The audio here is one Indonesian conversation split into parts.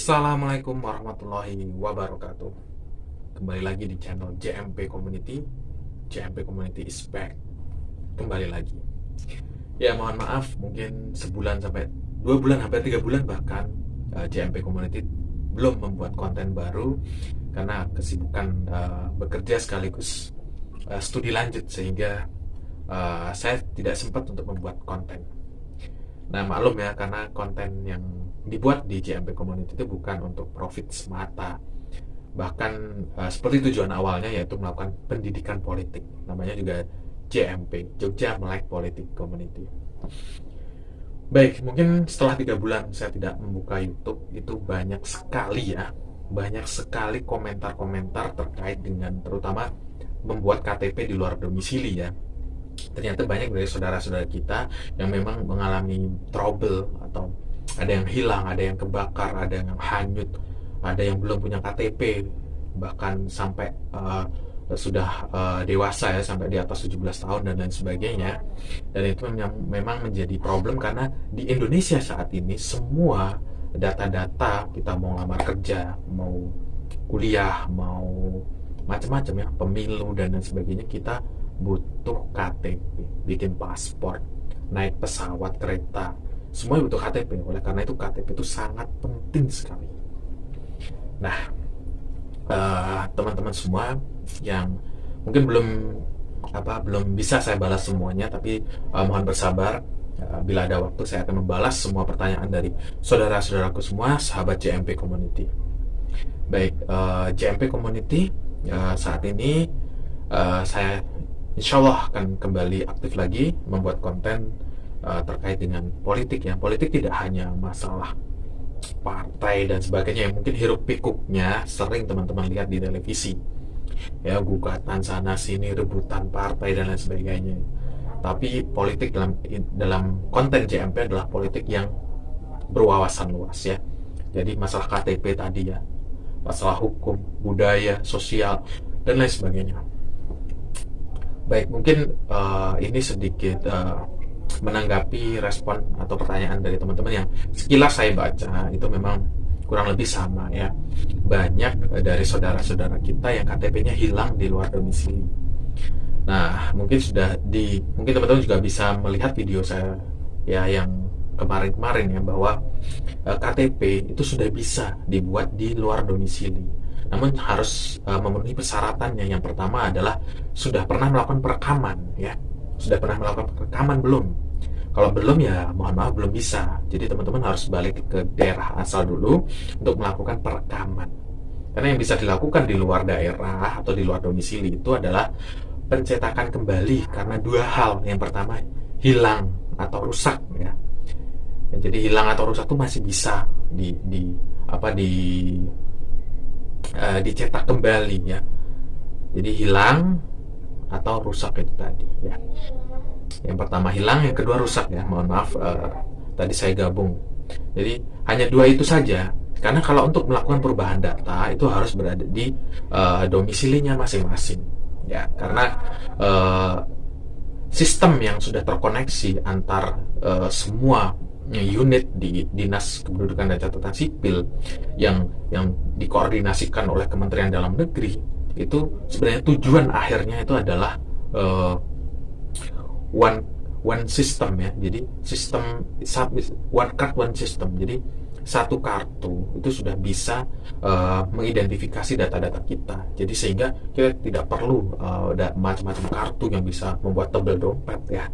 Assalamualaikum warahmatullahi wabarakatuh. Kembali lagi di channel JMP Community. JMP Community is back. Kembali lagi. Ya, mohon maaf, mungkin sebulan sampai 2 bulan, hampir 3 bulan bahkan JMP Community belum membuat konten baru karena kesibukan bekerja sekaligus studi lanjut, sehingga saya tidak sempat untuk membuat konten. Nah, maklum ya, karena konten yang dibuat di JMP Community itu bukan untuk profit semata. Bahkan seperti tujuan awalnya, yaitu melakukan pendidikan politik. Namanya juga JMP, Jogja Melek Politik Community. Baik, mungkin setelah 3 bulan saya tidak membuka YouTube, itu banyak sekali komentar-komentar terkait dengan terutama membuat KTP di luar domisili ya. Ternyata banyak dari saudara-saudara kita yang memang mengalami trouble, atau ada yang hilang, ada yang kebakar, ada yang hanyut, ada yang belum punya KTP, bahkan sampai sudah dewasa ya, sampai di atas 17 tahun dan lain sebagainya. Dan itu memang menjadi problem karena di Indonesia saat ini semua data-data kita mau lamar kerja, mau kuliah, mau macam-macam ya, pemilu dan lain sebagainya, kita butuh KTP, bikin paspor, naik pesawat, kereta, semua butuh KTP. Oleh karena itu KTP itu sangat penting sekali. Nah, teman-teman semua yang mungkin belum bisa saya balas semuanya, tapi mohon bersabar. Bila ada waktu saya akan membalas semua pertanyaan dari saudara-saudaraku semua, sahabat JMP Community. Baik, JMP Community saat ini saya insya Allah akan kembali aktif lagi membuat konten terkait dengan politik ya. Politik tidak hanya masalah partai dan sebagainya yang mungkin hiruk pikuknya sering teman-teman lihat di televisi ya, gugatan sana sini, rebutan partai dan lain sebagainya. Tapi politik dalam konten JMP adalah politik yang berwawasan luas ya. Jadi masalah KTP tadi ya, masalah hukum, budaya, sosial dan lain sebagainya. Baik, mungkin ini sedikit menanggapi respon atau pertanyaan dari teman-teman yang sekilas saya baca, itu memang kurang lebih sama ya. Banyak dari saudara-saudara kita yang KTP-nya hilang di luar domisili. Nah, mungkin teman-teman juga bisa melihat video saya ya yang kemarin-kemarin ya, bahwa KTP itu sudah bisa dibuat di luar domisili. Namun harus memenuhi persyaratannya. Yang pertama adalah sudah pernah melakukan perekaman ya. Sudah pernah melakukan perekaman belum? Kalau belum ya mohon maaf, belum bisa. Jadi teman-teman harus balik ke daerah asal dulu untuk melakukan perekaman. Karena yang bisa dilakukan di luar daerah atau di luar domisili itu adalah pencetakan kembali, karena dua hal. Yang pertama, hilang atau rusak ya. Jadi hilang atau rusak itu masih bisa dicetak kembali ya. Jadi hilang atau rusak itu tadi ya. Yang pertama hilang, yang kedua rusak ya. Mohon maaf, tadi saya gabung. Jadi hanya dua itu saja. Karena kalau untuk melakukan perubahan data itu harus berada di domisilinya masing-masing ya. Karena sistem yang sudah terkoneksi antar semua unit di Dinas Kependudukan dan Catatan Sipil yang dikoordinasikan oleh Kementerian Dalam Negeri, itu sebenarnya tujuan akhirnya itu adalah one system ya. Jadi sistem one card one system. Jadi satu kartu itu sudah bisa mengidentifikasi data-data kita. Jadi sehingga kita tidak perlu macam-macam kartu yang bisa membuat tebel dompet ya.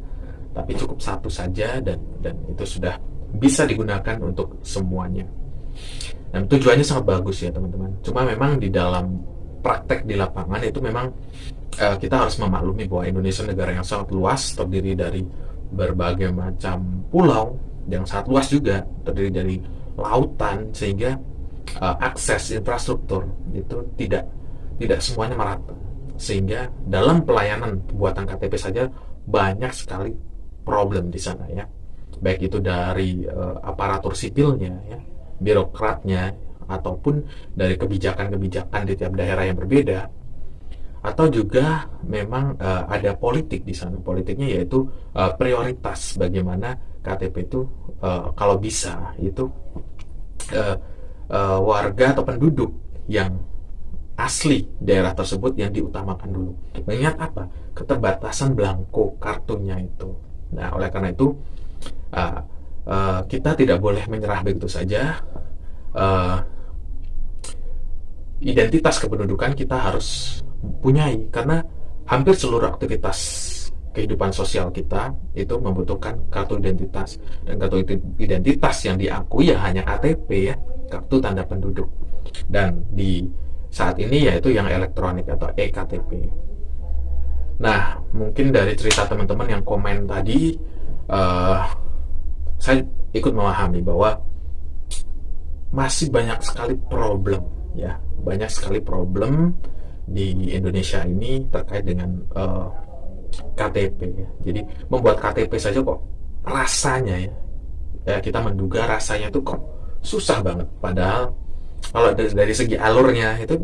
Tapi cukup satu saja, dan itu sudah bisa digunakan untuk semuanya. Dan tujuannya sangat bagus ya teman-teman. Cuma memang di dalam praktek di lapangan itu memang kita harus memaklumi bahwa Indonesia negara yang sangat luas, terdiri dari berbagai macam pulau yang sangat luas juga, terdiri dari lautan, sehingga akses infrastruktur itu tidak semuanya merata. Sehingga dalam pelayanan pembuatan KTP saja banyak sekali problem di sana ya. Baik itu dari aparatur sipilnya ya, birokratnya, ataupun dari kebijakan-kebijakan di tiap daerah yang berbeda, atau juga memang ada politik di sana. Politiknya yaitu prioritas bagaimana KTP itu kalau bisa itu warga atau penduduk yang asli daerah tersebut yang diutamakan dulu. Mengingat apa? Keterbatasan belangko kartunya itu. Nah, oleh karena itu kita tidak boleh menyerah begitu saja. Identitas kependudukan kita harus punyai, karena hampir seluruh aktivitas kehidupan sosial kita itu membutuhkan kartu identitas, dan kartu identitas yang diakui ya hanya KTP, ya, kartu tanda penduduk, dan di saat ini yaitu yang elektronik atau eKTP. Nah, mungkin dari cerita teman-teman yang komen tadi, saya ikut memahami bahwa masih banyak sekali problem, ya, banyak sekali problem di Indonesia ini terkait dengan KTP, ya. Jadi membuat KTP saja kok rasanya, ya, kita menduga rasanya itu kok susah banget. Padahal kalau dari segi alurnya itu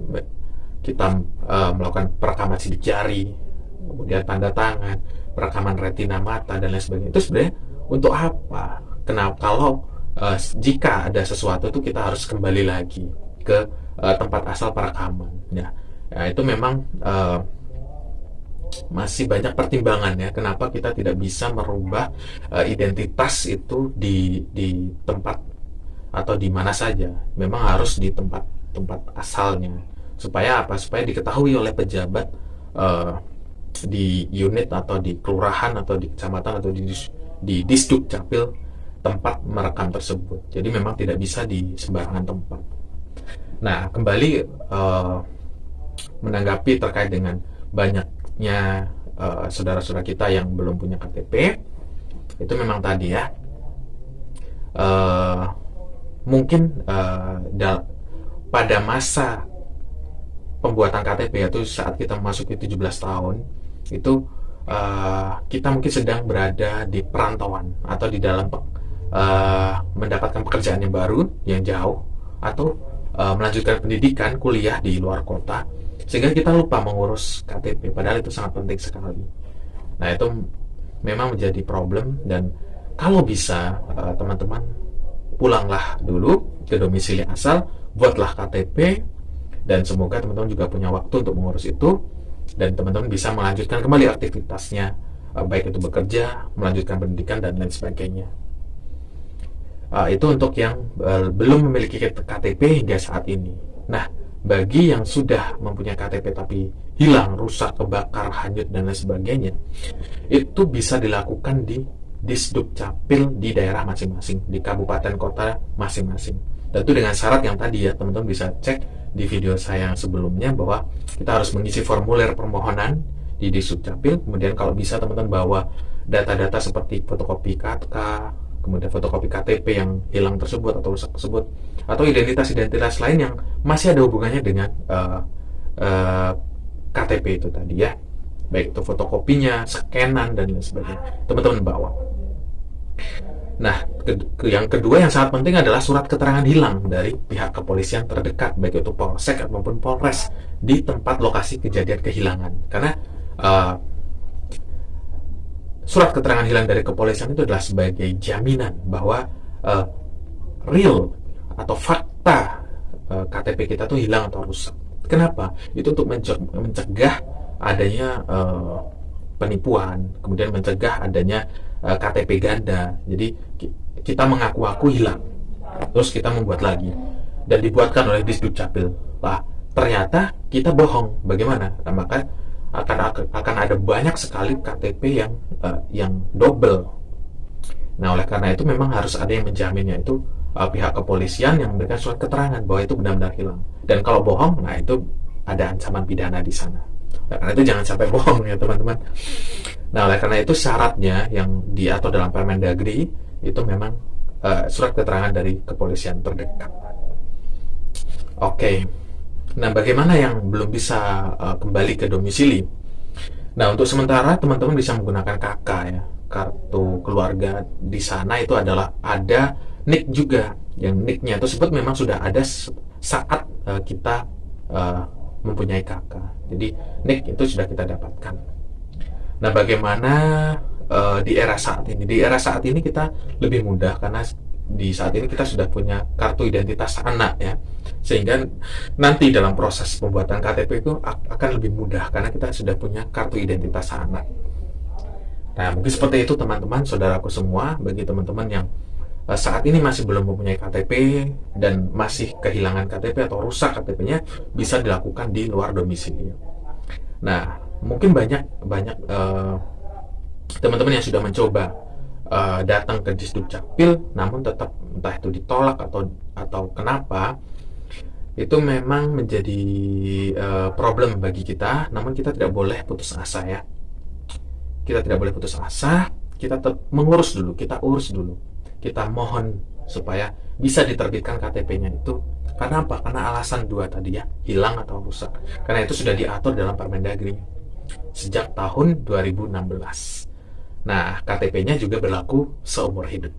kita melakukan perekaman sidik jari, kemudian tanda tangan, perekaman retina mata dan lain sebagainya. Itu sebenarnya untuk apa? Kenapa kalau jika ada sesuatu itu kita harus kembali lagi ke tempat asal perekaman? Ya, itu memang masih banyak pertimbangan, ya, kenapa kita tidak bisa merubah identitas itu di tempat atau di mana saja. Memang harus di tempat asalnya. Supaya apa? Supaya diketahui oleh pejabat di unit atau di kelurahan atau di kecamatan atau di Disduk Capil tempat merekam tersebut. Jadi memang tidak bisa di sembarangan tempat. Nah, kembali menanggapi terkait dengan banyaknya saudara-saudara kita yang belum punya KTP, itu memang tadi, ya, mungkin pada masa pembuatan KTP, yaitu saat kita memasuki 17 tahun, itu kita mungkin sedang berada di perantauan atau di dalam mendapatkan pekerjaan yang baru, yang jauh, atau melanjutkan pendidikan, kuliah di luar kota, sehingga kita lupa mengurus KTP, padahal itu sangat penting sekali. Nah, itu memang menjadi problem, dan kalau bisa teman-teman pulanglah dulu ke domisili asal, buatlah KTP, dan semoga teman-teman juga punya waktu untuk mengurus itu, dan teman-teman bisa melanjutkan kembali aktivitasnya, baik itu bekerja, melanjutkan pendidikan, dan lain sebagainya. Itu untuk yang belum memiliki KTP hingga saat ini. Nah, bagi yang sudah mempunyai KTP tapi hilang, rusak, kebakar, hanyut, dan lain sebagainya, itu bisa dilakukan di Disduk Capil di daerah masing-masing, di kabupaten kota masing-masing. Tentu dengan syarat yang tadi, ya, teman-teman bisa cek di video saya yang sebelumnya bahwa kita harus mengisi formulir permohonan di Disduk Capil. Kemudian kalau bisa teman-teman bawa data-data seperti fotokopi KK, kemudian fotokopi KTP yang hilang tersebut atau rusak tersebut, atau identitas-identitas lain yang masih ada hubungannya dengan KTP itu tadi, ya, baik itu fotokopinya, scanan, dan lain sebagainya, teman-teman bawa. Nah, yang kedua yang sangat penting adalah surat keterangan hilang dari pihak kepolisian terdekat, baik itu Polsek maupun Polres, di tempat lokasi kejadian kehilangan. Karena surat keterangan hilang dari kepolisian itu adalah sebagai jaminan bahwa real atau fakta KTP kita tuh hilang atau rusak. Kenapa? Itu untuk mencegah adanya penipuan, kemudian mencegah adanya KTP ganda. Jadi kita mengaku-aku hilang, terus kita membuat lagi, dan dibuatkan oleh Disduk Capil. Lah, ternyata kita bohong. Bagaimana? Nah, maka akan ada banyak sekali KTP yang double. Nah, oleh karena itu memang harus ada yang menjaminnya, itu pihak kepolisian yang memberikan surat keterangan bahwa itu benar-benar hilang. Dan kalau bohong, nah itu ada ancaman pidana di sana. Nah, karena itu jangan sampai bohong, ya, teman-teman. Nah, oleh karena itu syaratnya yang diatur dalam Permendagri itu memang surat keterangan dari kepolisian terdekat. Oke. Nah, bagaimana yang belum bisa kembali ke domisili? Nah, untuk sementara teman-teman bisa menggunakan KK, ya, kartu keluarga. Di sana itu ada NIK juga, yang NIK-nya tersebut memang sudah ada saat kita mempunyai KK. Jadi NIK itu sudah kita dapatkan. Nah, bagaimana di era saat ini? Di era saat ini kita lebih mudah karena di saat ini kita sudah punya kartu identitas anak ya, sehingga nanti dalam proses pembuatan KTP itu akan lebih mudah karena kita sudah punya kartu identitas anak. Nah, mungkin seperti itu teman-teman, saudaraku semua. Bagi teman-teman yang saat ini masih belum mempunyai KTP dan masih kehilangan KTP atau rusak KTP-nya, bisa dilakukan di luar domisili. Nah, mungkin banyak teman-teman yang sudah mencoba datang ke Disduk Capil, namun tetap entah itu ditolak atau kenapa, itu memang menjadi problem bagi kita. Namun kita tidak boleh putus asa ya. Kita tidak boleh putus asa, kita tetap mengurus dulu, kita urus dulu, kita mohon supaya bisa diterbitkan KTP-nya itu. Karena apa? Karena alasan dua tadi ya, hilang atau rusak. Karena itu sudah diatur dalam Permendagri sejak tahun 2016. Nah, KTP-nya juga berlaku seumur hidup.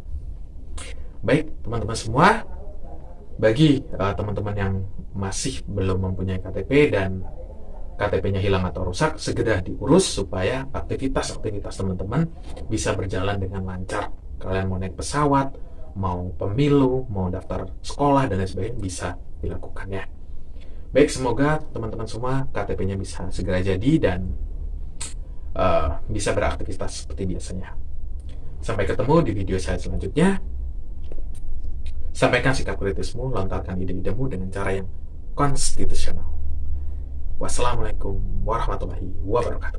Baik, teman-teman semua, bagi teman-teman yang masih belum mempunyai KTP dan KTP-nya hilang atau rusak, segera diurus supaya aktivitas-aktivitas teman-teman bisa berjalan dengan lancar. Kalian mau naik pesawat, mau pemilu, mau daftar sekolah, dan lain sebagainya bisa dilakukan ya. Baik, semoga teman-teman semua KTP-nya bisa segera jadi dan bisa beraktivitas seperti biasanya. Sampai ketemu di video saya selanjutnya. Sampaikan sikap kritismu, lontarkan ide-idemu dengan cara yang konstitusional. Wassalamualaikum warahmatullahi wabarakatuh.